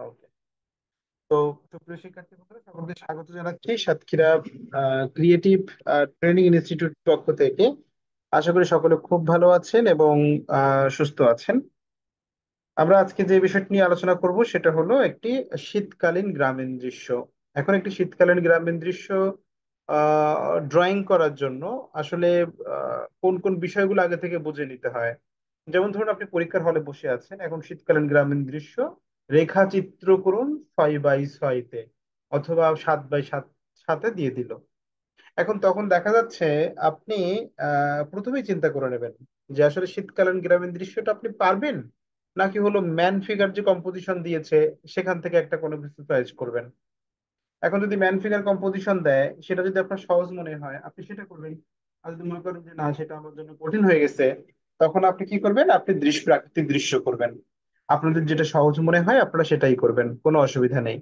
ওকে। তো সুপ্রিয় শিক্ষার্থী বন্ধুরা, সকলকে স্বাগত জানাচ্ছি সাতক্ষীরা ক্রিয়েটিভ ট্রেনিং ইনস্টিটিউট পক্ষ থেকে। আশা করি সকলে খুব ভালো আছেন এবং সুস্থ আছেন। আমরা আজকে যে বিষয়টি নিয়ে আলোচনা করব সেটা হলো একটি শীতকালীন গ্রামীণ দৃশ্য। এখন একটি শীতকালীন গ্রামীণ দৃশ্য ড্রয়িং করার জন্য আসলে কোন কোন বিষয়গুলো আগে থেকে বুঝে নিতে হয়। যেমন ধরুন, আপনি পরীক্ষার হলে বসে আছেন, এখন শীতকালীন গ্রামীণ দৃশ্য রেখাচিত্র করুন 6x6-তে অথবা 7x7 সাথে দিয়ে দিল। এখন তখন দেখা যাচ্ছে আপনি প্রথমেই চিন্তা করে নেবেন যে আসলে শীতকালীন গ্রামীণ দৃশ্যটা আপনি পারবেন, নাকি হলো ম্যান ফিগার যে কম্পোজিশন দিয়েছে সেখান থেকে একটা কোনো কিছু চয়েস করবেন। এখন যদি ম্যান ফিগার কম্পোজিশন দেয়, সেটা যদি আপনার সহজ মনে হয় আপনি সেটা করবেন। আর যদি মনে করেন যে না, সেটা আমার জন্য কঠিন হয়ে গেছে, তখন আপনি কি করবেন? আপনি প্রাকৃতিক দৃশ্য করবেন। আপনাদের যেটা সহজ মনে হয় আপনারা সেটাই করবেন, কোনো অসুবিধা নেই।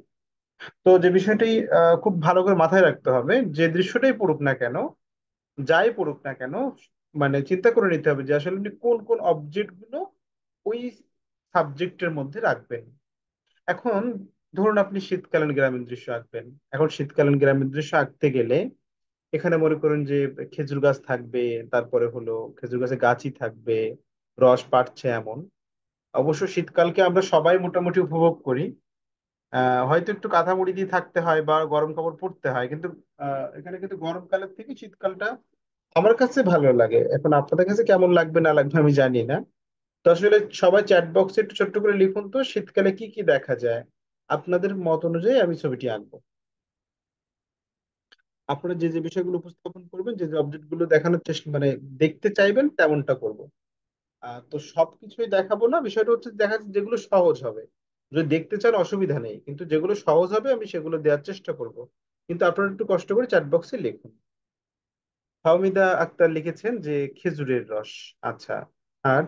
তো যে বিষয়টি খুব ভালো করে মাথায় রাখতে হবে, যে দৃশ্যটাই পড়ুক না কেন, যাই পড়ুক না কেন, মানে চিন্তা করে নিতে হবে যে আসলে আপনি কোন কোন অবজেক্ট গুলো ওই সাবজেক্টের মধ্যে রাখবেন। এখন ধরুন আপনি শীতকালীন গ্রামীণ দৃশ্য আঁকবেন। এখন শীতকালীন গ্রামীণ দৃশ্য আঁকতে গেলে এখানে মনে করুন যে খেজুর গাছ থাকবে, তারপরে হলো খেজুর গাছে গাছই থাকবে, রস পাড়ছে এমন। অবশ্য শীতকালকে আমরা সবাই মোটামুটি উপভোগ করি। হয়তো একটু কাঁথা মুড়ি দিয়ে থাকতে হয় বা গরম কাপড় পরতে হয়, কিন্তু এখানে কিন্তু গরমকালের থেকে শীতকালটা আমার কাছে ভালো লাগে। এখন আপনাদের কাছে কেমন লাগবে না লাগবে আমি জানি না। তো আসলে সবাই চ্যাট বক্সে একটু ছোট্ট করে লিখুন তো শীতকালে কি কি দেখা যায়। আপনাদের মত অনুযায়ী আমি ছবিটি আঁকবো। আপনারা যে যে বিষয়গুলো উপস্থাপন করবেন, যে যে অবজেক্ট গুলো দেখানোর চেষ্টা মানে দেখতে চাইবেন তেমনটা করব। তো সবকিছুই দেখাবো না, বিষয়টা হচ্ছে দেখা যাচ্ছে যেগুলো সহজ হবে। যদি দেখতে চান অসুবিধা নেই, কিন্তু যেগুলো সহজ হবে আমি সেগুলো দেওয়ার চেষ্টা করব। কিন্তু আপনারা একটু কষ্ট করে চ্যাট বক্সে লিখুন। ফাহমিদা আক্তার লিখেছেন যে খেজুরের রস। আচ্ছা। আর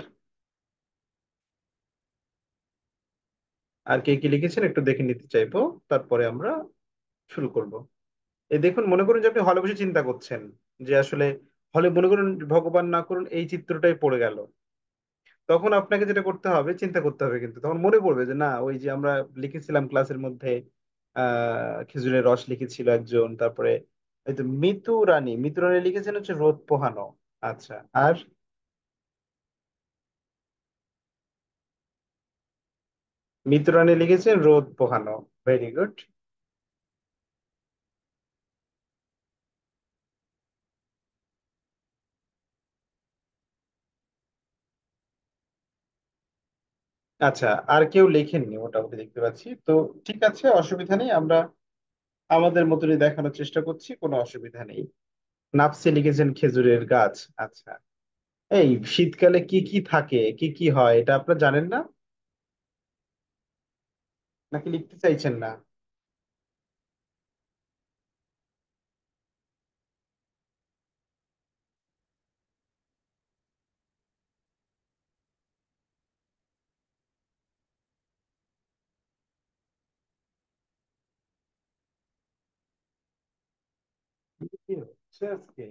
আর কে কি লিখেছেন একটু দেখে নিতে চাইবো, তারপরে আমরা শুরু করব। এই দেখুন, মনে করুন যে আপনি হলে বসে চিন্তা করছেন যে আসলে হলে মনে করুন ভগবান না করুন এই চিত্রটাই পড়ে গেল। তখন আপনাকে যেটা করতে হবে, চিন্তা করতে হবে, কিন্তু তখন মনে পড়বে যে না, ওই যে আমরা লিখেছিলাম ক্লাসের মধ্যে খেজুরের রস লিখেছিল একজন, তারপরে এই তো মিতু রানী লিখেছেন হচ্ছে রোদ পোহানো। আচ্ছা। আর মিতু রানী লিখেছেন রোদ পোহানো। Very good. আচ্ছা, আর কেউ লেখেননি মোটামুটি দেখতে পাচ্ছি তো। ঠিক আছে, অসুবিধা নেই, আমরা আমাদের মতনই দেখানোর চেষ্টা করছি, কোনো অসুবিধা নেই। নাফসি লিখেছেন খেজুরের গাছ। আচ্ছা। এই শীতকালে কি কি থাকে, কি কি হয়, এটা আপনারা জানেন না নাকি লিখতে চাইছেন না? কি হচ্ছে আজকে?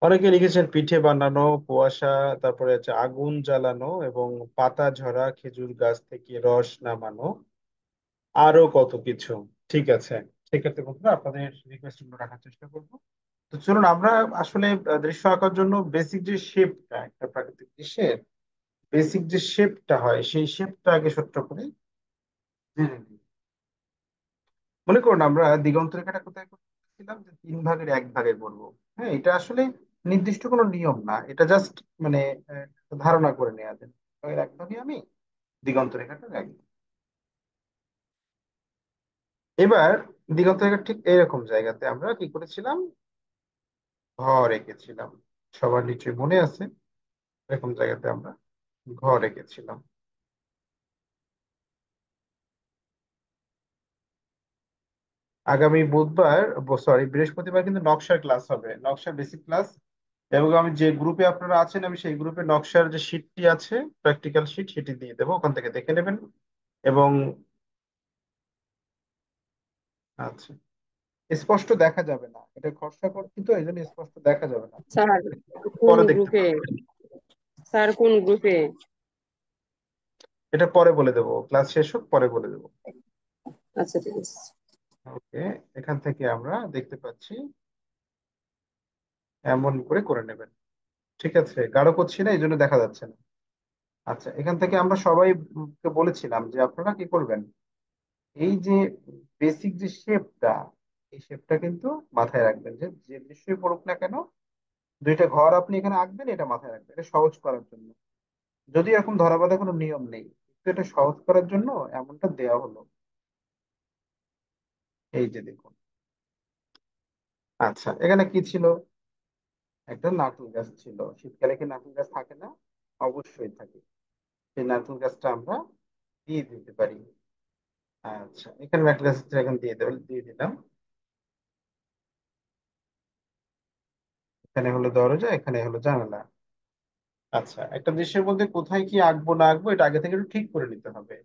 অনেকে লিখেছেন পিঠে বানানো, কুয়াশা, তারপরে হচ্ছে আগুন জ্বালানো এবং পাতা ঝরা, খেজুর গাছ থেকে রস নামানো, আরো কত কিছু। ঠিক আছে। সেক্ষেত্রে বন্ধুরা আপনাদের রিকোয়েস্ট গুলো রাখার চেষ্টা করবো। তো চলুন আমরা আসলে দৃশ্য আঁকার জন্য বেসিক যে শেপটা একটা প্রাকৃতিক দৃশ্যের, বেসিক যে শেপটা হয় সেই শেপটা আগে ছোট্ট করে জেনে নিই। মনে করুন আমরা দিগন্ত রেখাটা কোথায় করছিলাম, যে 3 ভাগের 1 ভাগে করবো। হ্যাঁ, এটা আসলে নির্দিষ্ট কোনো নিয়ম না, এটা জাস্ট মানে ধারণা করে নেওয়া যায়। 1 ভাগে আমি দিগন্ত রেখাটা রাখবো। এবার দিগন্ত রেখা ঠিক এরকম জায়গাতে আমরা কি করেছিলাম, ঘর এঁকেছিলাম। সবার নিশ্চয়ই মনে আছে, এরকম জায়গাতে আমরা ঘর এঁকেছিলাম। আগামী বুধবার, সরি বৃহস্পতিবার কিন্তু নকশার ক্লাস হবে, নকশার বেসিক ক্লাস। এবং আমি যে গ্রুপে আপনারা আছেন, আমি সেই গ্রুপে নকশার যে শিটটি আছে, প্র্যাকটিক্যাল শিট, সেটি দিয়ে দেবো, ওখান থেকে দেখে নেবেন। এবং আচ্ছা, স্পষ্ট দেখা যাবে না, এটা খসড়া করছি তো এই জন্য স্পষ্ট দেখা যাবে না, স্যার কোন পরে দেখতে গ্রুপে? পারবেন। স্যার কোন গ্রুপে? এটা পরে বলে দেবো, ক্লাস শেষ হোক পরে বলে দেবো। আচ্ছা ঠিক আছে। ওকে, এখান থেকে আমরা দেখতে পাচ্ছি, এমন করে করে নেবেন। ঠিক আছে, গাঢ় করছি না এই জন্য দেখা যাচ্ছে না। আচ্ছা, এখান থেকে আমরা সবাই কে বলেছিলাম যে আপনারা কি করবেন, এই যে বেসিক যে শেপটা, এই শেপটা কিন্তু মাথায় রাখবেন, যে যে দৃশ্যই পড়ুক না কেন, 2টা ঘর আপনি এখানে আঁকবেন, এটা মাথায় রাখবেন, এটা সহজ করার জন্য। যদি এরকম ধরাবাঁধা কোনো নিয়ম নেই, কিন্তু এটা সহজ করার জন্য এমনটা দেওয়া হলো। এই যে দেখুন, আচ্ছা এখানে কি ছিল, একটা নারকেল গাছ ছিল। শীতকালে কি নারকেল গাছ থাকে না? অবশ্যই থাকে। সেই নারকেল গাছটা আমরা দিয়ে দিতে পারি। আচ্ছা, এখানে নারকেল গাছটা এখন দিয়ে দিলাম। এখানে হলো দরজা, এখানে হলো জানালা। আচ্ছা, একটা দৃশ্যের মধ্যে কোথায় কি আঁকবো না আঁকবো এটা আগে থেকে একটু ঠিক করে নিতে হবে।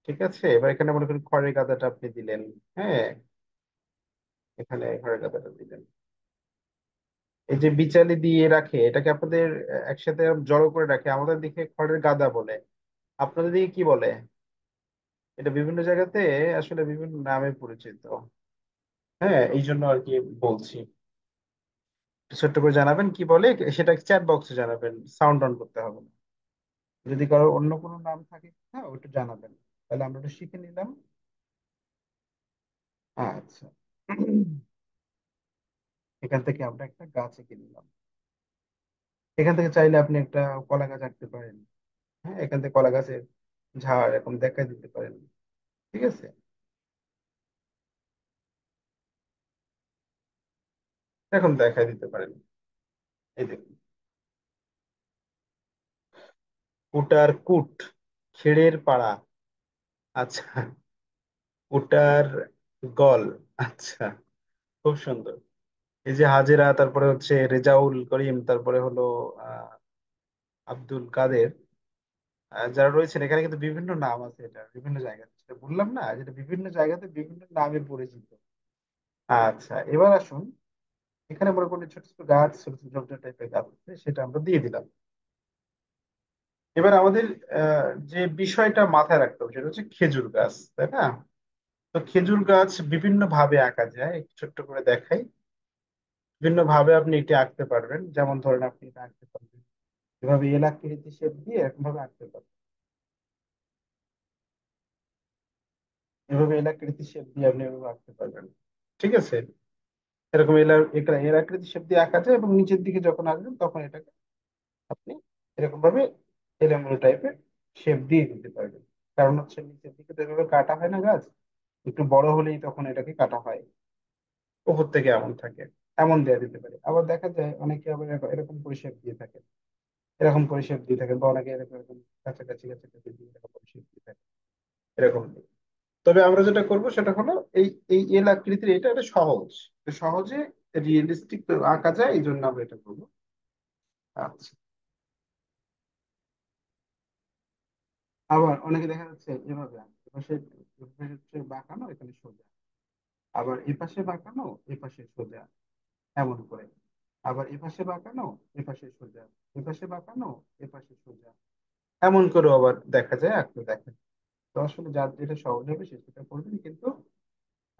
ঠিক আছে, এবার এখানে মনে করেন খড়ের গাদাটা আপনি দিলেন। হ্যাঁ, এখানে খড়ের গাদাটা দিলেন। এই যে বিচালি দিয়ে রাখে, এটাকে আপনাদের একসাথে জড়ো করে রাখে, আমাদের দিকে খড়ের গাদা বলে। আপনাদের দিকে কি বলে? এটা বিভিন্ন জায়গাতে আসলে বিভিন্ন নামে পরিচিত। হ্যাঁ, এই জন্য আর কি বলছি। একটু ছোট্ট করে জানাবেন কি বলে, সেটা চ্যাট বক্সে জানাবেন, সাউন্ড অন করতে হবে না। যদি কারো অন্য কোনো নাম থাকে, হ্যাঁ ওটা জানাবেন, তাহলে আমরা ওটা শিখে নিলাম। আচ্ছা, এখান থেকে আমরা একটা গাছ এঁকে নিলাম। এখান থেকে চাইলে আপনি একটা কলা গাছ আঁকতে পারেন। হ্যাঁ, এখান থেকে কলা গাছের ঝাড় এরকম দেখা দিতে পারেন। ঠিক আছে, এখন দেখাই দিতে পারেন। এই দেখুন, কুটার কুট, খেড়ের পাড়া। আচ্ছা, কুটার গল। আচ্ছা, খুব সুন্দর। এই যে হাজেরা, তারপরে হচ্ছে রেজাউল করিম, তারপরে হলো আহ আব্দুল কাদের, যারা রয়েছেন এখানে কিন্তু বিভিন্ন নাম আছে, এটা বিভিন্ন জায়গাতে, সেটা বললাম না, যেটা বিভিন্ন জায়গাতে বিভিন্ন নামে পরিচিত। আচ্ছা, এবার আসুন, এখানে মনে করি ছোট ছোট গাছ, ছোট ছোট ঝোপঝাড় টাইপের গাছ আছে, সেটা আমরা দিয়ে দিলাম। এবার আমাদের যে বিষয়টা মাথায় রাখতে হবে সেটা হচ্ছে খেজুর গাছ, তাই না? তো খেজুর গাছ বিভিন্ন ভাবে আঁকা যায়, একটু ছোট্ট করে দেখাই। বিভিন্ন ভাবে আপনি এটি আঁকতে পারবেন, যেমন ধরেন আপনি এটা আঁকতে পারবেন এভাবে এলাকৃতি শেপ দিয়ে, এরকম ভাবে আঁকতে পারবেন। এভাবে এলাকৃতি শেপ দিয়ে আপনি এভাবে আঁকতে পারবেন। ঠিক আছে, এরকম এলাকৃতি শেপ দিয়ে আঁকা যায়, এবং নিচের দিকে যখন আসবেন তখন এটাকে আপনি এরকম ভাবে এলোমেলো টাইপের শেপ দিয়ে দিতে পারবেন। কারণ হচ্ছে নিচের দিকে তো এভাবে কাটা হয় না গাছ, একটু বড় হলেই তখন এটাকে কাটা হয়। উপর থেকে এমন থাকে, এমন দেয়া দিতে পারে। আবার দেখা যায় অনেকে আবার এরকম করে শেপ দিয়ে থাকে, এরকম করে শেপ দিয়ে থাকে, বা অনেকে এরকম এরকম কাছাকাছি কাছাকাছি দিয়ে এরকম করে শেপ দিয়ে থাকে, এরকম দিয়ে। তবে আমরা যেটা করব সেটা হলো, এই এই এল আকৃতির, এটা একটা সহজ, এটা সহজে রিয়েলিস্টিক আঁকা যায়, এই জন্য আমরা এটা করবো। আচ্ছা, আবার অনেকে দেখা যাচ্ছে এভাবে আঁকে। এপাশে হচ্ছে বাঁকানো, এখানে সোজা। আবার এপাশে বাঁকানো, এপাশে সোজা, এমন করে। আবার এপাশে বাঁকানো, এপাশে সোজা, এপাশে বাঁকানো, এপাশে সোজা, এমন করে আবার দেখা যায় আঁকতে দেখেন। তো আসলে যার যেটা সহজ হবে সে সেটা করবেন, কিন্তু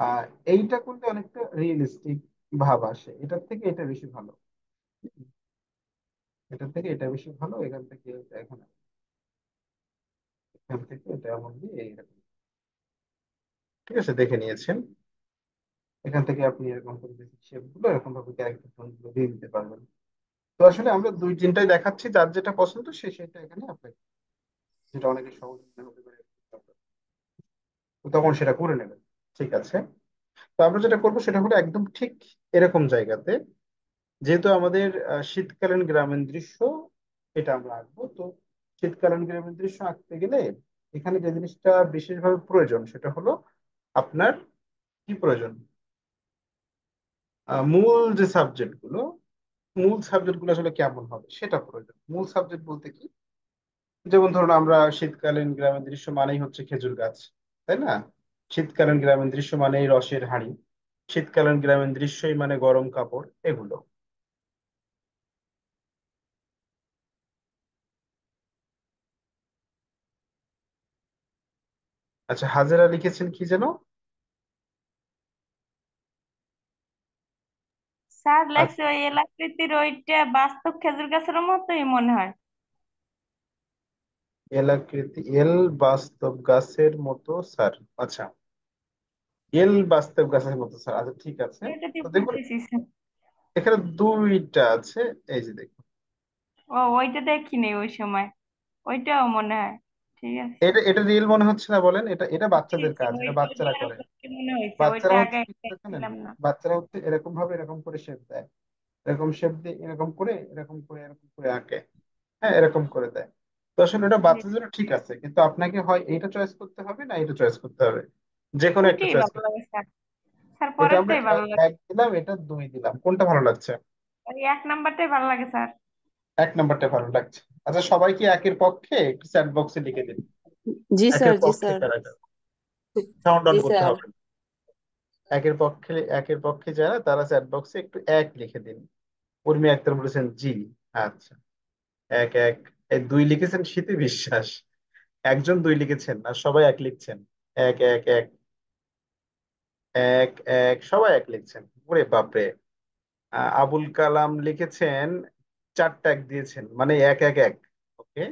আহ এইটা করলে অনেকটা রিয়েলিস্টিক ভাব আসে, এটার থেকে এটা বেশি ভালো। এটার থেকে এটা বেশি ভালো, এখান থেকে এটা এখন। এখান থেকে এটা এমন দিয়ে এইরকম, ঠিক আছে, দেখে নিয়েছেন। এখান থেকে আপনি এরকম করে বেসিক শেপ গুলো এরকম ভাবে ক্যারেক্টার গুলো দিয়ে দিতে পারবেন। তো আসলে আমরা দুই তিনটাই দেখাচ্ছি, যার যেটা পছন্দ সে সেটা এখানে অ্যাপ্লাই, যেটা অনেকে সহজ মনে হতে পারে, তো তখন সেটা করে নেবেন। ঠিক আছে। তো আমরা যেটা করবো সেটা হলো একদম ঠিক এরকম জায়গাতে, যেহেতু আমাদের শীতকালীন গ্রামীণ দৃশ্য এটা আমরা আঁকবো, তো শীতকালীন গ্রামীণ দৃশ্য আঁকতে গেলে এখানে যে জিনিসটা বিশেষভাবে প্রয়োজন সেটা হলো আপনার কি প্রয়োজন, মূল যে সাবজেক্ট গুলো, মূল সাবজেক্ট গুলো আসলে কেমন হবে সেটা প্রয়োজন। মূল সাবজেক্ট বলতে কি, যেমন ধরুন আমরা শীতকালীন গ্রামীণ দৃশ্য মানেই হচ্ছে খেজুর গাছ, তাই না? শীতকালীন গ্রামীণ দৃশ্য মানেই রসের হাঁড়ি, শীতকালীন গ্রামীণ দৃশ্যই মানে গরম কাপড়, এগুলো। আচ্ছা, হাজেরা লিখেছেন কি যেন? স্যার আচ্ছা, লেখছে ওই এলাকৃতির ওইটা বাস্তব খেজুর গাছের মতোই মনে হয়। এল আকৃতি, এল বাস্তব গাছের মতো স্যার। আচ্ছা, এল বাস্তব গাছের মতো স্যার, আচ্ছা ঠিক আছে। এটা দিয়ে তো দেখুন বুঝতেছি স্যার। এখানে দুইটা আছে, এই যে দেখুন, ও ওইটা দেখিনি ওই সময়, ওইটাও মনে হয়। ঠিক আছে। এটা এটা রিয়েল মনে হচ্ছে না বলেন? এটা এটা জি বাচ্চাদের স্যার কাজ, এটা ওইটা বাচ্চারা করে। ওইটা মনে হয়েছে, ওইটা বাচ্চারা আগে হচ্ছে কি করে জানেন? দেখছিলাম না। বাচ্চারা হচ্ছে এরকম ভাবে এরকম করে শেপ দেয়, এরকম শেপ দিয়ে এরকম করে এরকম করে এরকম করে আঁকে, হ্যাঁ এরকম করে দেয়। তো আসলে এটা জি, বাচ্চাদের জন্য ঠিক আছে, কিন্তু আপনাকে হয় এইটা চয়েস করতে হবে না এটা চয়েস করতে হবে, যে কোনো একটা ওইটাই চয়েস ভালো করতে লাগে স্যার। স্যার হবে। এটা আমরা পরেরটাই ভালো লাগে। এক দিলাম, এটা দুই দিলাম, কোনটা ভালো লাগছে? ওই এক নাম্বারটাই ভালো লাগে স্যার। এক নাম্বারটা ভালো লাগছে। আচ্ছা, সবাই কি একের পক্ষে একটু চ্যাট বক্সে লিখে দিন, জি একের স্যার, জি পক্ষে স্যার। কারা কারা। সাউন্ড অন জি করতে স্যার। হবে। একের পক্ষে যারা তারা চ্যাট বক্সে একটু এক লিখে দিন। উর্মি আক্তার বলেছেন জি। আচ্ছা, এক এক। এই দুই লিখেছেন শীতে বিশ্বাস, একজন দুই লিখেছেন আর সবাই এক লিখছেন। এক এক এক, এক এক, সবাই এক লিখছেন। ওরে বাপরে। আবুল কালাম লিখেছেন চারটা এক দিয়েছেন, মানে এক এক এক। ওকে।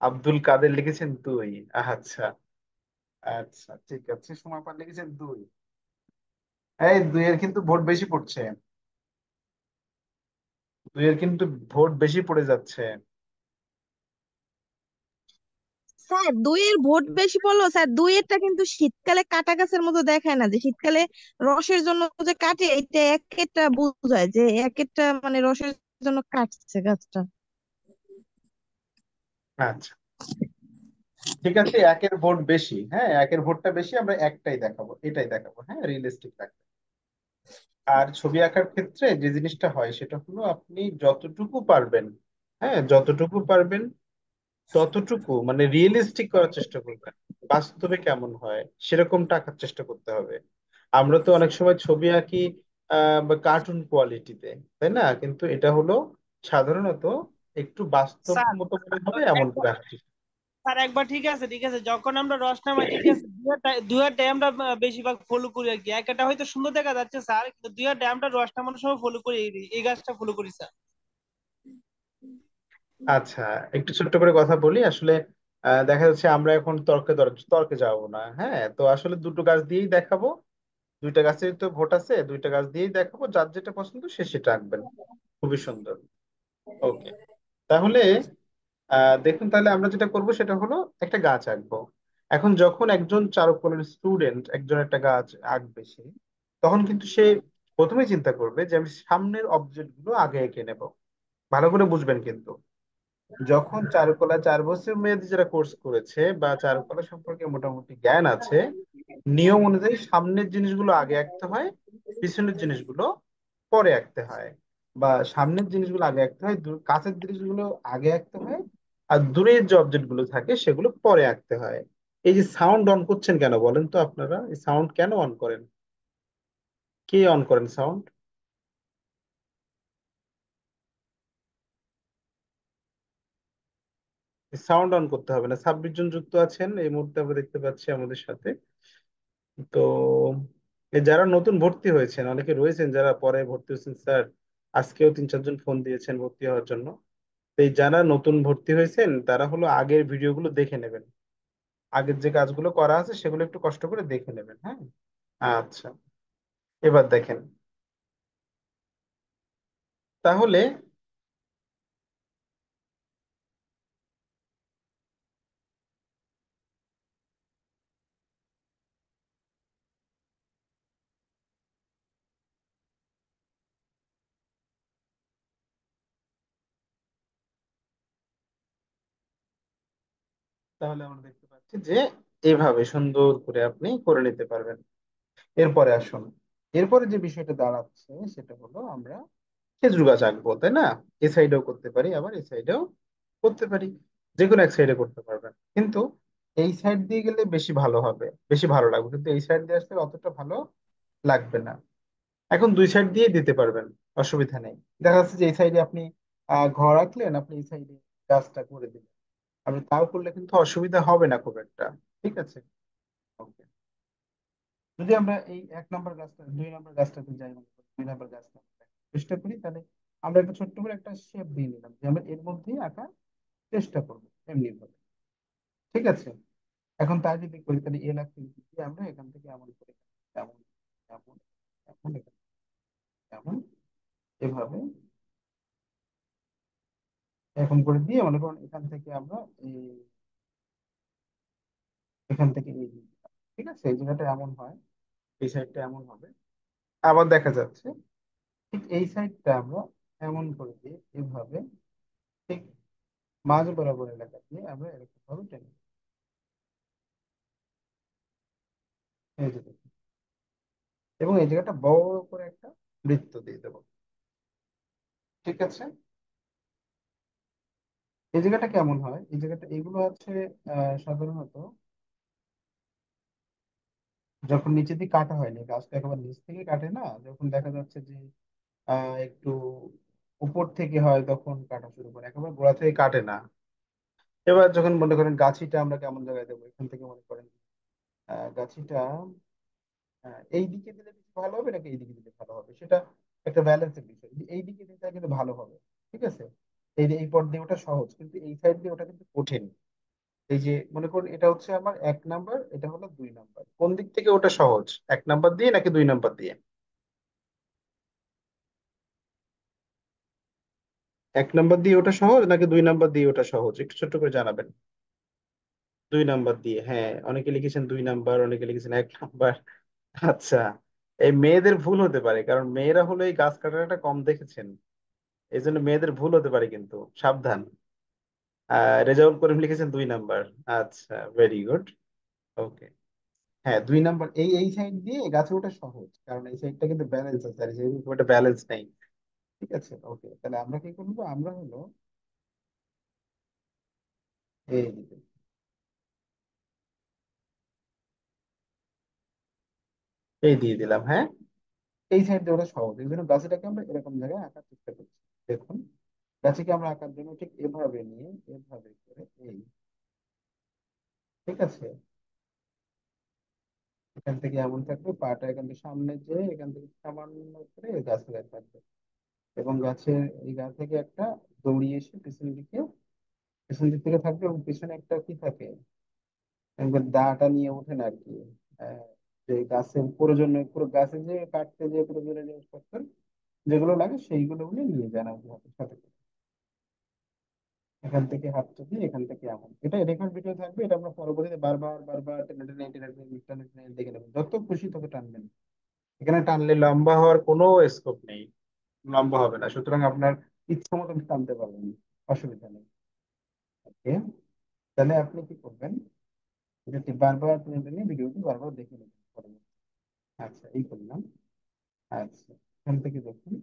আব্দুল কাদের লিখেছেন দুই। আচ্ছা, আচ্ছা ঠিক আছে। সময় পার লিখেছেন দুই। এই দুইয়ের কিন্তু ভোট বেশি পড়ছে, দুইয়ের কিন্তু ভোট বেশি পড়ে যাচ্ছে। স্যার দুইয়ের ভোট বেশি পড়লো স্যার, দুইয়েরটা কিন্তু শীতকালে কাটা গাছের মতো দেখায় না, যে শীতকালে রসের জন্য যে কাটে, এটা এক একটা বোঝায় যে এক একটা মানে রসের জন্য কাটছে গাছটা। আচ্ছা ঠিক আছে, একের ভোট বেশি, হ্যাঁ একের ভোটটা বেশি, আমরা একটাই দেখাবো, এটাই দেখাবো, হ্যাঁ রিয়েলিস্টিক রাখবো। আর ছবি আঁকার ক্ষেত্রে যে জিনিসটা হয় সেটা হলো আপনি যতটুকু পারবেন, হ্যাঁ যতটুকু পারবেন ততটুকু মানে রিয়েলিস্টিক করার চেষ্টা করবেন। বাস্তবে কেমন হয় সেরকমটা আঁকার চেষ্টা করতে হবে। আমরা তো অনেক সময় ছবি আঁকি বা কার্টুন কোয়ালিটিতে, তাই না? কিন্তু এটা হলো সাধারণত একটু স্যার বাস্তবমত মনে হবে এমন একবার করে আঁকার চেষ্টা। স্যার একবার ঠিক আছে ঠিক আছে, যখন আমরা রস নামাই ঠিক আছে, দুয়াটাই আমরা বেশিরভাগ ফলো করি আর কি। একটা হয়তো সুন্দর দেখা যাচ্ছে স্যার, কিন্তু দুয়াটাই আমরা রস নামানোর সময় ফলো করি, এই গাছটা ফলো করি স্যার। আচ্ছা, একটু ছোট্ট করে কথা বলি আসলে। দেখা যাচ্ছে আমরা এখন তর্কে তর্কে যাবো না, হ্যাঁ তো আসলে দুটো গাছ দিয়েই দেখাবো। দুইটা গাছের তো ভোট আছে, দুইটা গাছ দিয়েই দেখাবো, যার যেটা পছন্দ সে সেটা আঁকবেন। খুবই সুন্দর। ওকে, তাহলে দেখুন তাহলে আমরা যেটা করব সেটা হলো একটা গাছ আঁকবো। এখন যখন একজন চারুকলার স্টুডেন্ট একজন একটা গাছ আঁকবে সে, তখন কিন্তু সে প্রথমে চিন্তা করবে যে আমি সামনের অবজেক্ট গুলো আগে এঁকে নেব। ভালো করে বুঝবেন কিন্তু, যখন চারুকলা 4 বছর মেয়াদী যারা কোর্স করেছে বা চারুকলা সম্পর্কে মোটামুটি জ্ঞান আছে, নিয়ম অনুযায়ী সামনের জিনিসগুলো আগে আঁকতে হয়, পিছনের জিনিসগুলো পরে আঁকতে হয়। বা সামনের জিনিসগুলো আগে আঁকতে হয়, কাছের জিনিসগুলো আগে আঁকতে হয়, আর দূরের যে অবজেক্ট গুলো থাকে সেগুলো পরে আঁকতে হয়। এই যে সাউন্ড অন করছেন কেন বলেন তো? আপনারা এই সাউন্ড কেন অন করেন? কে অন করেন সাউন্ড? সাউন্ড অন করতে হবে না, 26 জন যুক্ত আছেন এই মুহূর্তে আমরা দেখতে পাচ্ছি আমাদের সাথে। তো যারা নতুন ভর্তি হয়েছেন, অনেকে রয়েছেন যারা পরে ভর্তি হয়েছেন স্যার, আজকেও 3-4 জন ফোন দিয়েছেন ভর্তি হওয়ার জন্য। তো এই যারা নতুন ভর্তি হয়েছেন তারা হলো আগের ভিডিওগুলো দেখে নেবেন, আগের যে কাজগুলো করা আছে সেগুলো একটু কষ্ট করে দেখে নেবেন, হ্যাঁ। আচ্ছা, এবার দেখেন তাহলে। তাহলে আমরা দেখতে পাচ্ছি যে এইভাবে সুন্দর করে আপনি করে নিতে পারবেন। এরপরে আসুন, এরপরে যে বিষয়টা দাঁড়াচ্ছে সেটা হলো আমরা খেজুর গাছ আঁকবো, তাই না? এ সাইডেও করতে পারি, আবার এই সাইডেও করতে পারি, যে কোনো এক সাইডে করতে পারবেন। কিন্তু এই সাইড দিয়ে গেলে বেশি ভালো হবে, বেশি ভালো লাগবে, কিন্তু এই সাইড দিয়ে আসলে অতটা ভালো লাগবে না। এখন দুই সাইড দিয়ে দিতে পারবেন, অসুবিধা নেই। দেখা যাচ্ছে যে এই সাইডে আপনি ঘর আঁকলেন, আপনি এই সাইডে গাছটা করে দিলেন, আপনি তাও করলে কিন্তু অসুবিধা হবে না খুব একটা। ঠিক আছে, ওকে। যদি আমরা এই 1 নম্বর গাছটা 2 নম্বর গাছটাতে যাই, মনে করি 2 নম্বর গাছটা আমরা দেখার চেষ্টা করি, তাহলে আমরা একটা ছোট্ট করে একটা শেপ দিয়ে নিলাম যে আমরা এর মধ্যেই আঁকার চেষ্টা করবো এমনি ভাবে। ঠিক আছে, এখন তাই যদি করি তাহলে এল আকৃতি দিয়ে আমরা এখান থেকে এমন করে এমন এমন এমন এমন এভাবে এখন করে দিয়ে মনে করুন এখান থেকে আমরা এই এখান থেকে এই দিলাম। ঠিক আছে, এই জায়গাটা এমন হয়, এই সাইডটা এমন হবে। আবার দেখা যাচ্ছে ঠিক এই সাইডটা আমরা এমন করে দিয়ে এভাবে ঠিক মাঝ বরাবর এলাকা দিয়ে আমরা এরকম ভাবে টেনে দিই। এই যে দেখুন। এবং এই জায়গাটা বড় করে একটা বৃত্ত দিয়ে দেবো। ঠিক আছে, এই জায়গাটা কেমন হয়, এই জায়গাটা এগুলো আছে সাধারণত যখন নিচে দিয়ে কাটা হয়নি, গাছটা একেবারে নিচ থেকে কাটে না, যখন দেখা যাচ্ছে যে একটু উপর থেকে হয় তখন কাটা শুরু করে, একেবারে গোড়া থেকে কাটে না। এবার যখন মনে করেন গাছিটা আমরা কেমন জায়গায় দেবো, এখান থেকে মনে করেন গাছিটা এই দিকে দিলে বেশি ভালো হবে নাকি এই দিকে দিলে ভালো হবে, সেটা একটা ব্যালেন্সের বিষয়। যদি এই দিকে দিতে হয় কিন্তু ভালো হবে। ঠিক আছে, এই পথ দিয়ে ওটা সহজ, কিন্তু এই সাইড দিয়ে ওটা কিন্তু কঠিন। এই যে মনে করুন এটা হচ্ছে আমার 1 নাম্বার, এটা হলো 2 নাম্বার, কোন দিক থেকে ওটা সহজ, 1 নাম্বার দিয়ে নাকি 2 নাম্বার দিয়ে? 1 নাম্বার দিয়ে ওটা সহজ নাকি 2 নাম্বার দিয়ে ওটা সহজ, একটু ছোট্ট করে জানাবেন। 2 নাম্বার দিয়ে, হ্যাঁ, অনেকে লিখেছেন 2 নাম্বার, অনেকে লিখেছেন 1 নাম্বার। আচ্ছা, এই মেয়েদের ভুল হতে পারে, কারণ মেয়েরা হলো এই গাছ কাটাটা কম দেখেছেন, এই জন্য মেয়েদের ভুল হতে পারে, কিন্তু সাবধান। রেজাউল করিম লিখেছেন 2 নাম্বার। আচ্ছা, ভেরি গুড। ওকে, হ্যাঁ 2 নাম্বার, এই সাইড দিয়ে গাছে ওঠা সহজ, কারণ এই সাইডটা কিন্তু ব্যালেন্স আছে, আর এই সাইডে খুব একটা ব্যালেন্স নেই। ঠিক আছে, ওকে, তাহলে আমরা কি করবো, আমরা হলো এই দিকে এই দিয়ে দিলাম, হ্যাঁ। এই সাইড দিয়ে ওটা সহজ, এই জন্য গাছটাকে আমরা এরকম জায়গায় আঁকার চেষ্টা করছি। দেখুন, গাছকে আমরা আঁকার জন্য ঠিক এভাবে নিয়ে এভাবে করে এই, ঠিক আছে, এখান থেকে এমন থাকবে, পাটা এখান থেকে সামনে যে এখান থেকে সামান্য করে গাছের গায়ে থাকবে, এবং গাছের এই গা থেকে একটা দড়ি এসে পিছন দিক থেকে থাকবে, এবং পিছনে একটা কি থাকে, একবার দাটা নিয়ে ওঠেন আর কি, আহ, যে গাছের প্রয়োজনীয় পুরো গাছে যে কাটতে যে প্রয়োজনীয় জিনিসপত্র যেগুলো লাগে সেইগুলো উনি নিয়ে যান আর কি হাতের সাথে করে। এখান থেকে হাতটা দিয়ে এখান থেকে এমন, এটা রেকর্ড ভিডিও থাকবে, এটা আমরা পরবর্তীতে বারবার বারবার টেনে টেনে টেনে টেনে টেনে টেনে দেখে নেবেন, যত খুশি তত টানবেন। এখানে টানলে লম্বা হওয়ার কোনো স্কোপ নেই, লম্বা হবে না, সুতরাং আপনার ইচ্ছা মতন টানতে পারবেন, অসুবিধা নেই। ওকে, তাহলে আপনি কি করবেন, এটা বারবার টেনে টেনে ভিডিওটি বারবার দেখে নেবেন পরবর্তীতে। আচ্ছা, এই করলাম। আচ্ছা, এখান থেকে দেখুন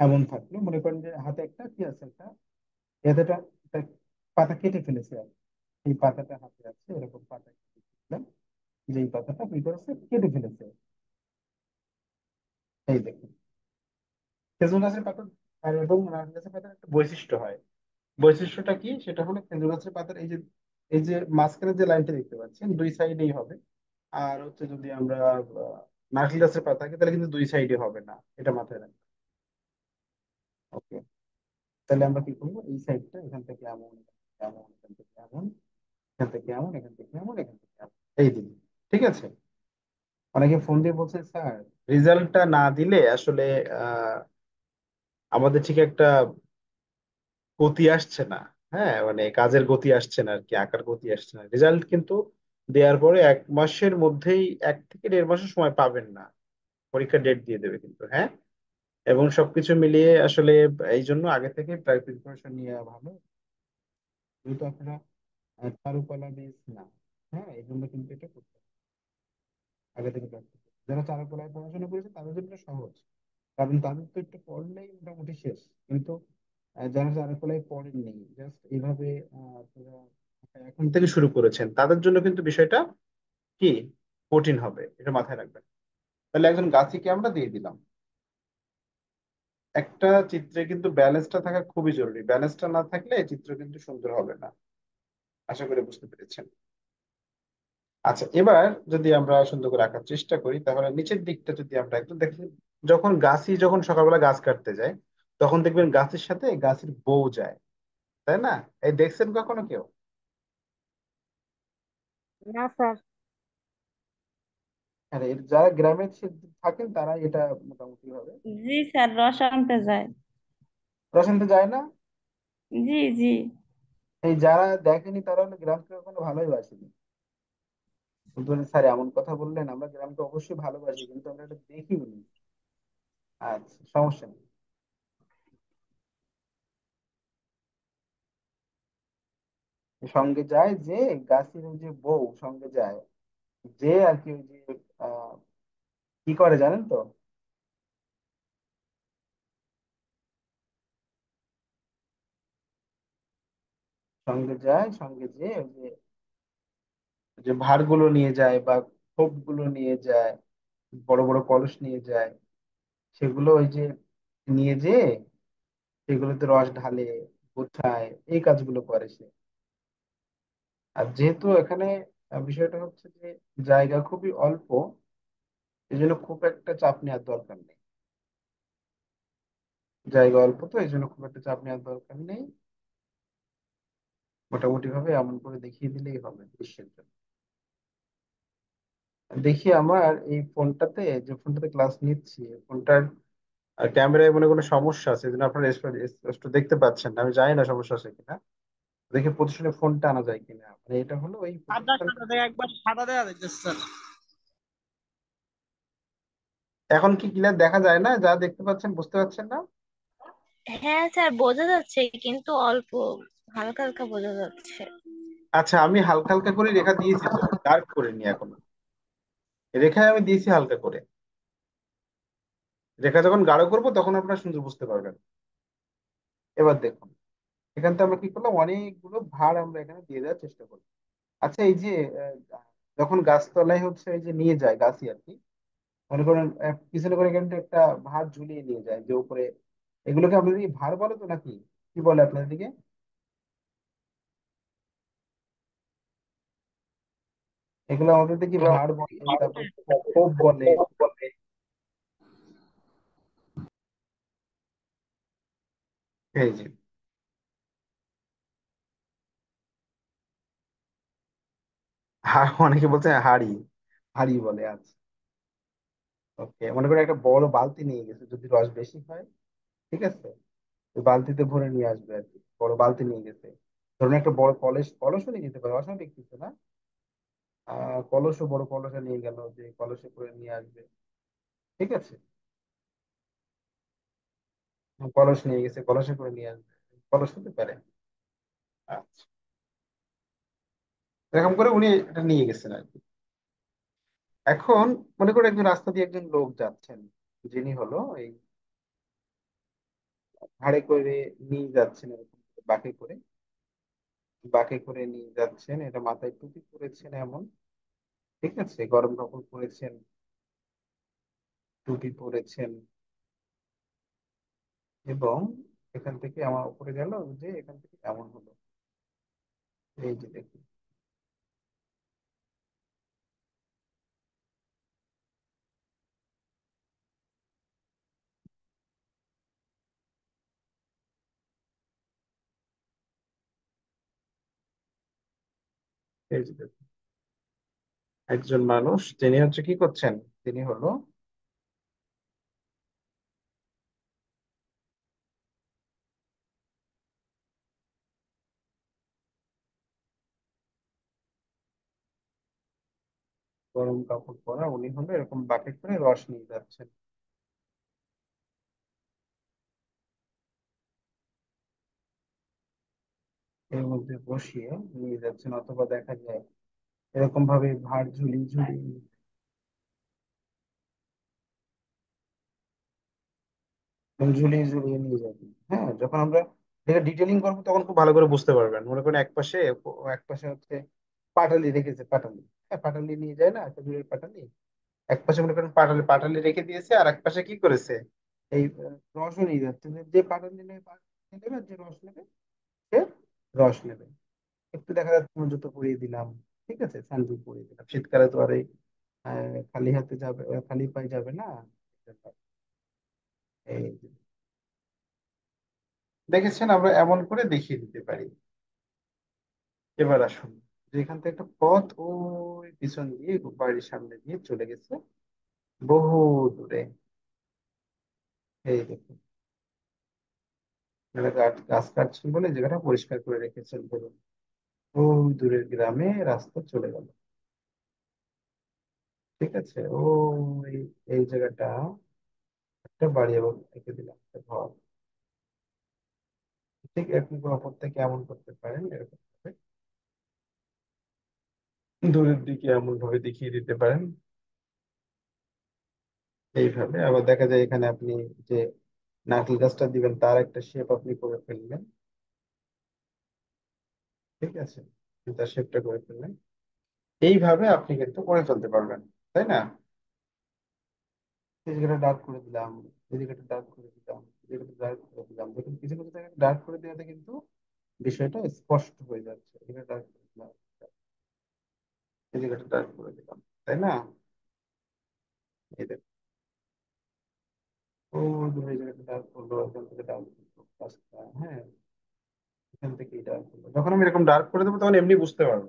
এমন থাকলো, মনে করেন যে হাতে একটা কি আছে, একটা এতটা একটা পাতা কেটে ফেলেছে আর কি। এই পাতাটা হাতে আছে, এরকম পাতা কেটে ফেললাম, যে এই পাতাটা কি করেছে, কেটে ফেলেছে। এই দেখুন, খেজুর গাছের পাতা আর এবং নারকেল গাছের পাতার একটা বৈশিষ্ট্য হয়, বৈশিষ্ট্যটা কি, সেটা হলো খেজুর গাছের পাতার এই যে মাঝখানে যে লাইনটা দেখতে পাচ্ছেন দুই সাইডেই হবে, আর হচ্ছে যদি আমরা নারকেল গাছের পাতা থাকে তাহলে কিন্তু দুই সাইডে হবে না, এটা মাথায় রাখবেন। ওকে, তাহলে আমরা কি করবো, এই সাইডটা এখান থেকে এমন, এমন, এখান থেকে এমন, এখান থেকে এমন, এখান থেকে এমন, এখান থেকে এমন, এই দিন। ঠিক আছে। অনেকে ফোন দিয়ে বলছে স্যার রেজাল্টটা না দিলে আসলে আহ আমাদের ঠিক একটা গতি আসছে না। হ্যাঁ, মানে কাজের গতি আসছে না আর কি, আঁকার গতি আসছে না। রেজাল্ট কিন্তু দেওয়ার পরে 1 মাসের মধ্যেই, 1 থেকে 1.5 মাসের সময় পাবেন না, পরীক্ষার ডেট দিয়ে দেবে কিন্তু। হ্যাঁ, এবং সবকিছু মিলিয়ে আসলে এই জন্য আগে থেকে প্রিপারেশন নিয়ে ভালো। যেহেতু আপনারা চারুকলা বেস না, হ্যাঁ, এই জন্য কিন্তু এটা করতে হবে, আগে থেকে প্র্যাকটিস। যারা চারুকলায় পড়াশোনা করেছে তাদের জন্য সহজ, কারণ তাদের তো একটু পড়লেই মোটামুটি শেষ। কিন্তু যারা চারুকলায় পড়েননি, জাস্ট এইভাবে আপনারা এখন থেকে শুরু করেছেন, তাদের জন্য কিন্তু বিষয়টা কি কঠিন হবে, এটা মাথায় রাখবেন। তাহলে একজন গাছিকে আমরা দিয়ে দিলাম। একটা চিত্রে কিন্তু ব্যালেন্সটা থাকা খুবই জরুরি, ব্যালেন্সটা না থাকলে এই চিত্র কিন্তু সুন্দর হবে না। আশা করি বুঝতে পেরেছেন। আচ্ছা, এবার যদি আমরা সুন্দর করে আঁকার চেষ্টা করি, তাহলে নিচের দিকটা যদি আমরা একটু দেখি, যখন সকালবেলা গাছ কাটতে যায়, তখন দেখবেন গাছের সাথে গাছের বউ যায়, তাই না? এই দেখছেন কখনো কেউ? না স্যার। আরে যারা গ্রামে থাকেন তারা এটা মোটামুটি ভাবে। জি স্যার, রস আনতে যায়। প্রশান্তে যায় না? জি জি। এই যারা দেখেনি তারা হলো গ্রামকে কখনো ভালোই বাসেনি। কিন্তু স্যার এমন কথা বললেন, আমরা গ্রামকে অবশ্যই ভালোবাসি, কিন্তু আমরা এটা দেখিনি। আচ্ছা, সমস্যা নেই। সঙ্গে যায় যে, গাছের ওই যে বউ সঙ্গে যায়, যে আর কি ওই যে আহ কি করে জানেন তো? সঙ্গে যায়, সঙ্গে যে ওই যে যে ভারগুলো নিয়ে যায় বা খোপ গুলো নিয়ে যায়, বড় বড় কলস নিয়ে যায়, সেগুলো ওই যে নিয়ে যে সেগুলোতে রস ঢালে, গোছায়, এই কাজগুলো করে সে। আর যেহেতু এখানে বিষয়টা হচ্ছে যে জায়গা খুবই অল্প, এই জন্য খুব একটা চাপ নেওয়ার দরকার নেই। জায়গা অল্প তো এই জন্য খুব একটা চাপ নেওয়ার দরকার নেই। মোটামুটি ভাবে এমন করে দেখিয়ে দিলেই হবে দৃশ্যের জন্য। দেখি আমার এই ফোনটাতে, যে ফোনটাতে ক্লাস নিচ্ছি, ফোনটার ক্যামেরায় মনে কোনো সমস্যা আছে, এই জন্য আপনারা স্পষ্ট দেখতে পাচ্ছেন না। আমি জানি না সমস্যা আছে কিনা, দেখি প্রতিষ্ঠানে ফোনটা আনা যায় কিনা। মানে এটা হলো ওই সাদা প্রতিষ্ঠান। সাদা দেখা একবার সাদা দেখা যাচ্ছে স্যার। এখন কি ক্লিয়ার দেখা যায় না? যা দেখতে পাচ্ছেন বুঝতে পারছেন না? হ্যাঁ স্যার, বোঝা যাচ্ছে কিন্তু অল্প, হালকা হালকা বোঝা যাচ্ছে। আচ্ছা, আমি হালকা হালকা করে রেখা দিয়েছি তো, ডার্ক করিনি এখনো। রেখায় আমি দিয়েছি হালকা করে। রেখা যখন গাঢ় করবো তখন আপনারা সুন্দর বুঝতে পারবেন। এবার দেখুন, এখান থেকে আমরা কি করলাম, অনেকগুলো ভার আমরা এখানে দিয়ে দেওয়ার চেষ্টা করলাম। আচ্ছা, এই যে যখন গাছতলায় হচ্ছে এই যে নিয়ে যায় গাছই আর কি, মনে করেন পিছনে করে কিন্তু একটা ভার ঝুলিয়ে নিয়ে যায় যে উপরে, এগুলোকে আপনাদের কি ভার বলে তো নাকি, কি বলে আপনাদের দিকে? এগুলো আমাদের দিকে ভার বলে, তারপর খোপ বলে। এই যে অনেকে বলছে হাড়ি, হাড়ি বলে। আচ্ছা, ওকে, মনে করেন একটা বড় বালতি নিয়ে গেছে, যদি রস বেশি হয়, ঠিক আছে, ওই বালতিতে ভরে নিয়ে আসবে আর কি, বড় বালতি নিয়ে গেছে। ধরুন একটা বড় কলসও নিয়ে যেতে পারে, অসুবিধা কিছু না। কলসও, বড় কলসে নিয়ে গেল, যে কলসে করে নিয়ে আসবে। ঠিক আছে, কলস নিয়ে গেছে, কলসে করে নিয়ে আসবে, কলস হতে পারে। আচ্ছা, এরকম করে উনি এটা নিয়ে গেছেন আর কি। এখন মনে করে একজন রাস্তা দিয়ে একজন লোক যাচ্ছেন, যিনি হলো এই ঘাড়ে করে নিয়ে যাচ্ছেন, এরকম করে বাঁকে করে, বাঁকে করে নিয়ে যাচ্ছেন, এটা মাথায় টুপি পরেছেন এমন, ঠিক আছে, গরম কাপড় পরেছেন, টুপি পরেছেন, এবং এখান থেকে আমার উপরে গেল, যে এখান থেকে এমন হলো, এই যে দেখুন। এই যে দেখুন, একজন মানুষ যিনি হচ্ছে কি করছেন, তিনি হলো গরম কাপড় পরা, উনি হলো এরকম বাকেট করে রস নিয়ে যাচ্ছেন। এর মধ্যে বসিয়ে নিয়ে যাচ্ছেন, অথবা দেখা যায় এরকম ভাবে ভার ঝুলিয়ে ঝুলিয়ে ঝুলিয়ে ঝুলিয়ে নিয়ে যাবেন। হ্যাঁ, যখন আমরা এটা ডিটেলিং করবো তখন খুব ভালো করে বুঝতে পারবেন। মনে করেন এক পাশে হচ্ছে পাটালি রেখেছে, পাটালি, হ্যাঁ পাটালি নিয়ে যায় না, খেজুরের পাটালি। এক পাশে মনে করেন পাটালি পাটালি রেখে দিয়েছে, আর এক পাশে কি করেছে, এই রসও নিয়ে যাচ্ছে। যে পাটালি নেবে, পাটালি নেবে, আর যে রস নেবে সে রস নেবে। একটু দেখা যাচ্ছে আমি জুতো পরিয়ে দিলাম, ঠিক আছে, স্যান্ডেল পরিয়ে দিলাম। শীতকালে তো আর এই খালি হাতে যাবে, খালি পায়ে যাবে না। এই যে, দেখেছেন, আমরা এমন করে দেখিয়ে দিতে পারি। এবার আসুন, যে এখান থেকে একটা পথ ওই পিছন দিয়ে বাড়ির সামনে দিয়ে চলে গেছে বহু দূরে। এই দেখুন, এখানে গাছ কাটছেন বলে জায়গাটা পরিষ্কার করে রেখেছেন ধরুন। ওই দূরের গ্রামে রাস্তা চলে গেল, ঠিক আছে। এই এই জায়গাটা একটা বাড়ি এবং রেখে দিলাম একটা ঘর। ঠিক এরকম করে অপর থেকে এমন করতে পারেন, এরকম ভাবে দূরের দিকে এমন ভাবে দেখিয়ে দিতে পারেন। এইভাবে আবার দেখা যায় এখানে আপনি যে নারকেল গাছটা দিবেন তার একটা শেপ আপনি করে ফেললেন, ঠিক আছে, তার শেপটা করে ফেললেন। এইভাবে আপনি কিন্তু করে ফেলতে পারবেন, তাই না? এই জায়গাটা ডার্ক করে দিলাম, এই জায়গাটা ডার্ক করে দিলাম, এই জায়গাটা ডার্ক করে দিলাম। দেখুন কিছু কিছু জায়গায় ডার্ক করে দেওয়াতে কিন্তু বিষয়টা স্পষ্ট হয়ে যাচ্ছে। এই জায়গাটা ডার্ক করে দিলাম, এই জায়গাটা ডার্ক করে দিলাম, তাই না? এই দেখুন, ও এই জায়গাটা ডার্ক করলো, এখান থেকে ডার্ক করলো পাঁচটা, হ্যাঁ, এখান থেকে ডার্ক করলো। যখন আমি এরকম ডার্ক করে দেবো তখন এমনি বুঝতে পারবো।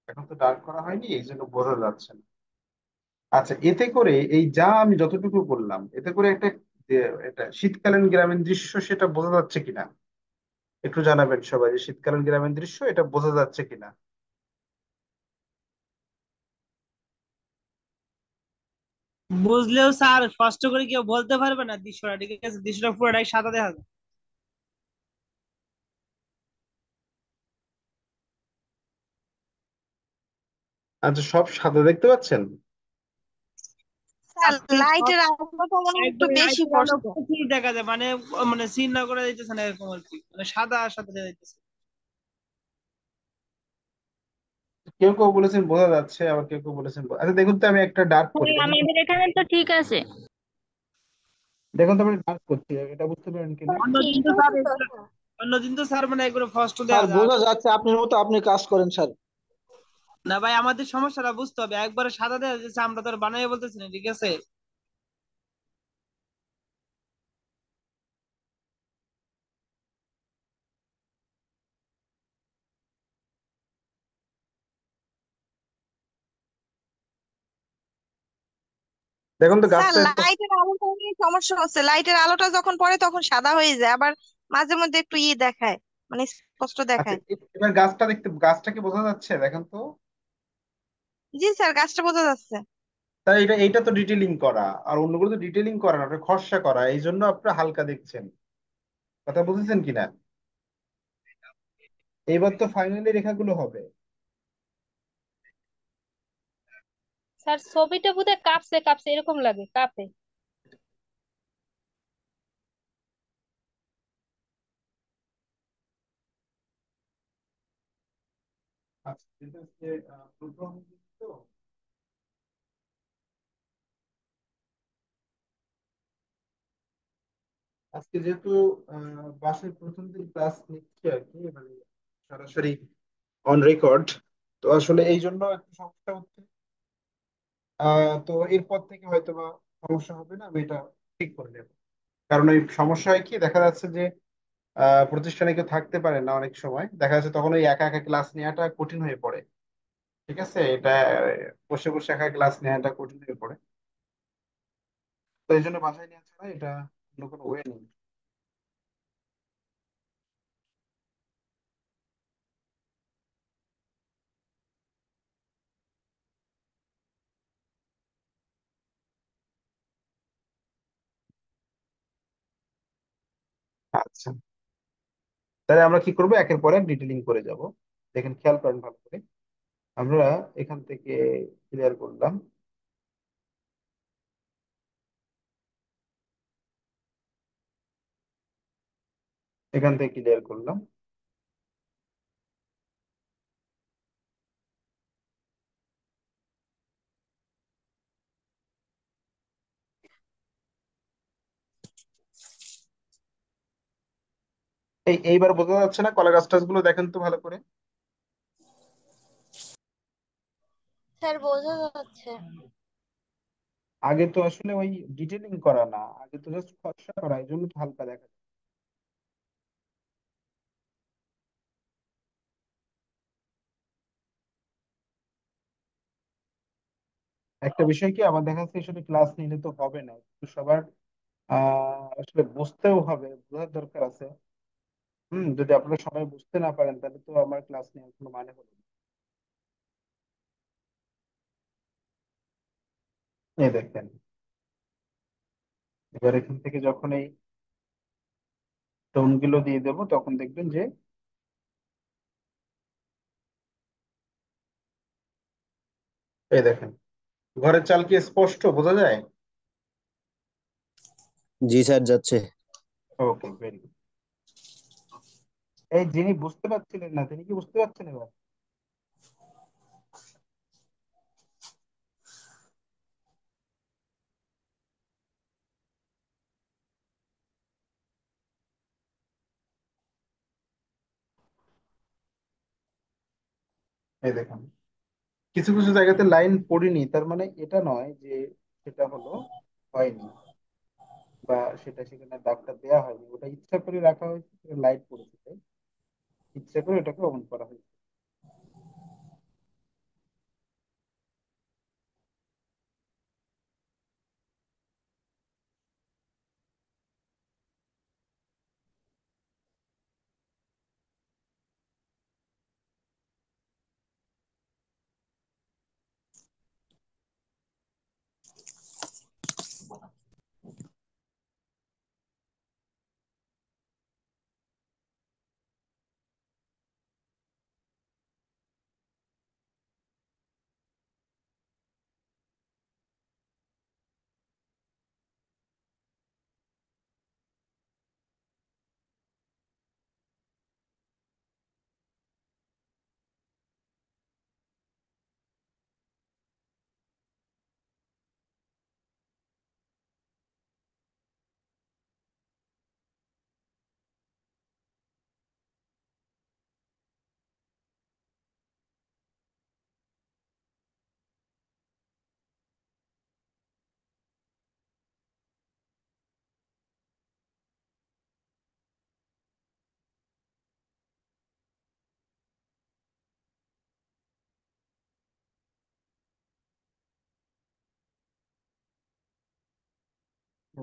এখন তো ডার্ক করা হয়নি, এই জন্য বোঝা যাচ্ছে না। আচ্ছা, এতে করে এই যা আমি যতটুকু করলাম, এতে করে একটা যে এটা শীতকালীন গ্রামীণ দৃশ্য সেটা বোঝা যাচ্ছে কিনা একটু জানাবেন সবাই, যে শীতকালীন গ্রামীণ দৃশ্য এটা বোঝা যাচ্ছে কিনা। বুঝলেও স্যার স্পষ্ট করে কেউ বলতে পারবে না দৃশ্যটা, ঠিক আছে? দৃশ্যটা পুরোটাই সাদা দেখা যায়। আচ্ছা, সব সাদা দেখতে পাচ্ছেন? স্যার আজকে সব লাইটের আলোটা মনে হয় একটু একবারে বেশি লাইটের আলো পড়ছে। প্রচুর দেখা যায়, মানে মানে চিন্তা করা যাইতেছে না এরকম আর কি, মানে সাদা সাদা দেখা যাইতেছে। কেউ কেউ বলেছেন বোঝা যাচ্ছে, আবার কেউ কেউ বলেছেন আচ্ছা দেখুন তো, আমি একটা ডার্ক করি, স্যার দেখুন তো। আমাদের এখানে তো ঠিক আছে। দেখুন তো আমি ডার্ক করছি, এটা বুঝতে পারেন কিনা। অন্যদিন তো স্যার অন্যদিন তো স্যার মানে একবারে স্পষ্ট স্যার দেখা যায় বোঝা যাচ্ছে, আপনার মতো আপনি কাজ করেন স্যার। না ভাই, আমাদের সমস্যাটা বুঝতে হবে। একবারে সাদা দেখা যাচ্ছে, আমরা তো আর বানাই বলতেছি না, ঠিক আছে? দেখুন তো স্যার গাছটা একটু। লাইটের আলোটা নিয়ে সমস্যা হচ্ছে, লাইটের আলোটা যখন পড়ে তখন সাদা হয়ে যায়, আবার মাঝে মধ্যে একটু দেখায়, মানে স্পষ্ট আচ্ছা, দেখায়। এবার গাছটাকে বোঝা যাচ্ছে, দেখেন তো। জি স্যার, গাছটা বোঝা যাচ্ছে। তাই এইটা তো ডিটেলিং করা, আর অন্যগুলো তো ডিটেলিং করা না, ওটা খরচা করা, এই জন্য আপনারা হালকা দেখছেন। কথা বুঝেছেন কিনা? এইবার তো ফাইনালি রেখাগুলো হবে। স্যার ছবিটা বোধহয় কাঁপছে কাঁপছে এরকম লাগে, কাঁপে। আচ্ছা, এটা হচ্ছে প্রথম দিন তো। আজকে যেহেতু বাসের প্রথম দিন ক্লাস নিচ্ছি আর কি, মানে সরাসরি অন রেকর্ড, তো আসলে এই জন্য একটু সমস্যা হচ্ছে। তো এরপর থেকে হয়তো বা সমস্যা হবে না, আমি এটা ঠিক করে নেব। কারণ এই সমস্যা হয় কি, দেখা যাচ্ছে যে প্রতিষ্ঠানে কেউ থাকতে পারে না, অনেক সময় দেখা যাচ্ছে তখন ওই একা একা ক্লাস নেওয়াটা কঠিন হয়ে পড়ে। ঠিক আছে, এটা বসে বসে একা ক্লাস নেওয়া এটা কঠিন হয়ে পড়ে। তো এই জন্য বাসায় নিয়ে ছাড়া এটা অন্য কোনো ওয়ে নেই। আচ্ছা, তাহলে আমরা কি করবো, একের পর এক ডিটেলিং করে যাব। দেখেন, খেয়াল করেন ভালো করে। আমরা এখান থেকে ক্লিয়ার করলাম, এখান থেকে ক্লিয়ার করলাম। এইবার বোঝা যাচ্ছে না? কলা গাছ টাছগুলো দেখেন তো ভালো করে। স্যার বোঝা যাচ্ছে। আগে তো আসলে ওই ডিটেলিং করা না, আগে তো জাস্ট খসড়া করা, এই জন্য তো হালকা দেখা যায়। একটা বিষয় কি, আমার দেখা যাচ্ছে শুধু ক্লাস নিলে তো হবে না, একটু সবার আসলে বুঝতেও হবে, বোঝার দরকার আছে। যদি আপনারা সবাই বুঝতে না পারেন তাহলে তো আমার ক্লাস নেওয়ার কোনো মানে হলো না। এই দেখেন, এবার এখান থেকে যখন এই টোন গুলো দিয়ে দেবো তখন দেখবেন যে এই দেখেন, ঘরের চাল কি স্পষ্ট বোঝা যায়? জি স্যার, যাচ্ছে। ওকে, ভেরি গুড। এই যিনি বুঝতে পারছিলেন না তিনি কি বুঝতে পারছেন এবার? এই দেখুন, কিছু কিছু জায়গাতে লাইন পড়িনি, তার মানে এটা নয় যে সেটা হলো হয়নি, বা সেটা সেখানে দাগটা দেওয়া হয়নি, ওটা ইচ্ছা করে রাখা হয়েছে, লাইট পড়েছে তাই ইচ্ছা করে ওটাকে অন করা হয়েছে।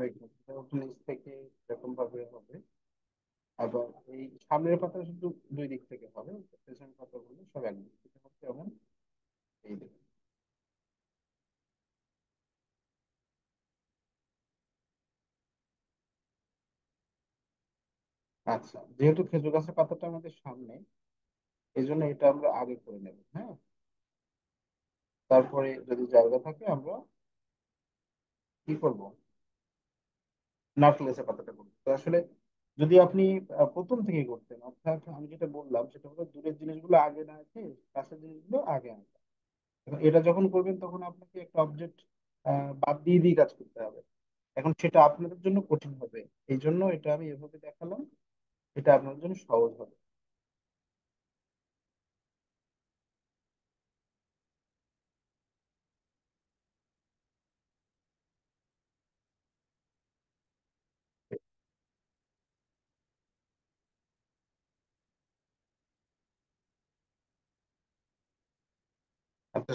দেখুন, এটা নিচ থেকে এরকম ভাবে হবে, আবার এই সামনের পাতা শুধু দুই দিক থেকে হবে, পেছনের পাতাগুলো সব একদিক থেকে হবে, যেমন এই দেখুন। আচ্ছা, যেহেতু খেজুর গাছের পাতাটা আমাদের সামনে, এই জন্য এটা আমরা আগে করে নেব, হ্যাঁ। তারপরে যদি জায়গা থাকে আমরা কি করব, নারকেলের পাতাটা করবো। তো আসলে যদি আপনি প্রথম থেকে করতেন, অর্থাৎ আমি যেটা বললাম সেটা হলো দূরের জিনিসগুলো আগে না রেখে কাছের জিনিসগুলো আগে আনতে। এখন এটা যখন করবেন তখন আপনাকে একটা অবজেক্ট বাদ দিয়ে দিয়ে কাজ করতে হবে। এখন সেটা আপনাদের জন্য কঠিন হবে, এই জন্য এটা আমি এভাবে দেখালাম, এটা আপনাদের জন্য সহজ হবে।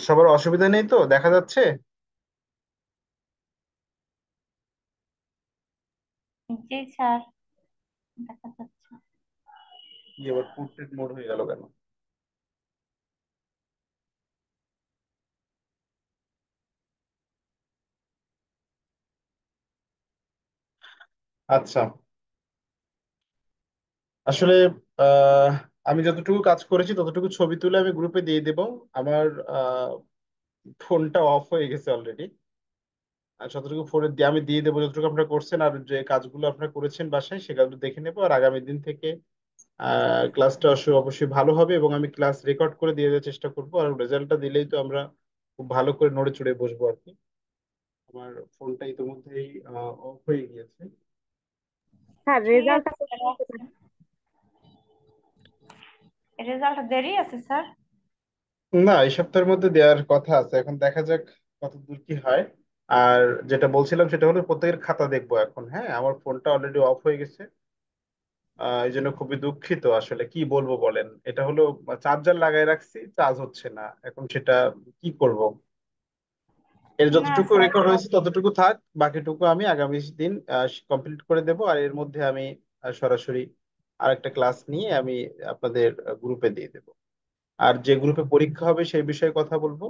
সবার অসুবিধা নেই তো, দেখা যাচ্ছে? জি স্যার, দেখা যাচ্ছে। কি আবার পোর্ট্রেট মোড হয়ে গেল কেন? আচ্ছা, আসলে আহ আমি যতটুকু কাজ করেছি ততটুকু ছবি তুলে আমি গ্রুপে দিয়ে দেবো। আমার ফোনটা অফ হয়ে গেছে অলরেডি। আর যতটুকু ফোনে দিয়ে আমি দিয়ে দেবো, যতটুকু আপনারা করছেন আর যে কাজগুলো আপনারা করেছেন বাসায় সে কাজগুলো দেখে নেবো। আর আগামী দিন থেকে ক্লাসটা অবশ্যই ভালো হবে এবং আমি ক্লাস রেকর্ড করে দিয়ে দেওয়ার চেষ্টা করবো। আর রেজাল্টটা দিলেই তো আমরা খুব ভালো করে নড়ে চড়ে বসবো আর কি। আমার ফোনটা ইতিমধ্যেই অফ হয়ে গিয়েছে। স্যার ঠিক রেজাল্টটা আছে স্যার, রাখছেন। রেজাল্ট দেরি আছে স্যার। না, এই সপ্তাহের মধ্যে দেওয়ার কথা আছে, এখন দেখা যাক কত দূর কি হয়। আর যেটা বলছিলাম সেটা হলো প্রত্যেকের খাতা দেখবো এখন। হ্যাঁ, আমার ফোনটা অলরেডি অফ হয়ে গেছে। এই জন্য খুবই দুঃখিত। আসলে কি বলবো বলেন, এটা হলো চার্জার লাগাই রাখছি, চার্জ হচ্ছে না, এখন সেটা কি করব। এর না যতটুকু স্যার, রেকর্ড হয়েছে ততটুকু থাক, বাকিটুকু আমি আগামী দিন কমপ্লিট করে দেব। আর এর মধ্যে আমি সরাসরি আরেকটা ক্লাস নিয়ে আমি আপনাদের গ্রুপে দিয়ে দেব। আর যে গ্রুপে পরীক্ষা হবে সেই বিষয়ে কথা বলবো।